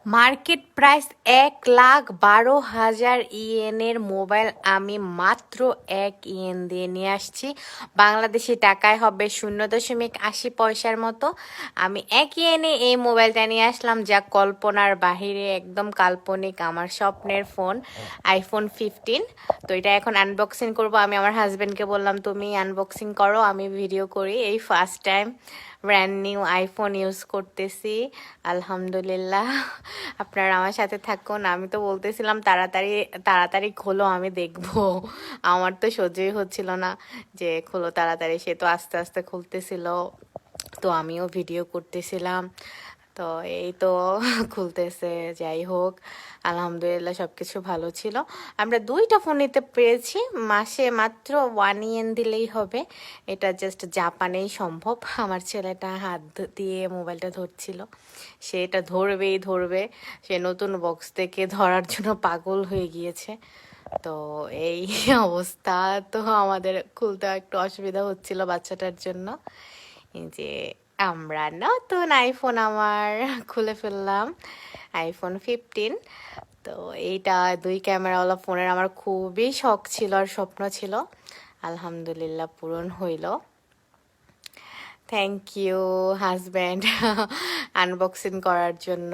Market price 1,12,000 ইয়েনের mobile আমি মাত্র 1 yen দিয়ে নিয়ে আসছি। বাংলাদেশি টাকায় হবে 0.80 পয়সার মতো। আমি 1 ইয়েনে এই মোবাইলটা নিয়ে আসলাম, যা কল্পনার বাহিরে, একদম কাল্পনিক। আমার স্বপ্নের ফোন আইফোন 15। তো এটা এখন আনবক্সিং করব। আমি আমার হাজব্যান্ডকে বললাম তুমি আনবক্সিং করো, আমি ভিডিও করি। এই first time brand new iPhone use করতেছি, আলহামদুলিল্লাহ। আপনারা আমার সাথে থাকুন। আমি তো বলতেছিলাম তাড়াতাড়ি তাড়াতাড়ি খোলো, আমি দেখবো। আমার তো সহ্যই হচ্ছিল না যে খোলো তাড়াতাড়ি, সে তো আস্তে আস্তে খুলতেছিল, তো আমিও ভিডিও করতেছিলাম। তো এই তো খুলতেছে। যাই হোক, আলহামদুলিল্লাহ সব কিছু ভালো ছিল। আমরা 2টা ফোন নিতে পেরেছি। মাসে মাত্র 1 ইয়েন দিলেই হবে। এটা জাস্ট জাপানেই সম্ভব। আমার ছেলেটা হাত দিয়ে মোবাইলটা ধরছিল, সে এটা ধরবেই ধরবে। সে নতুন বক্স থেকে ধরার জন্য পাগল হয়ে গিয়েছে। তো এই অবস্থা। তো আমাদের খুলতে একটু অসুবিধা হচ্ছিল বাচ্চাটার জন্য। এই যে আমরা নতুন আইফোন আমার খুলে ফেললাম, আইফোন 15। তো এইটা 2 ক্যামেরাওয়ালা ফোনের আমার খুবই শখ ছিল আর স্বপ্ন ছিল, আলহামদুলিল্লাহ পূরণ হইল। থ্যাংক ইউ হাজব্যান্ড আনবক্সিং করার জন্য।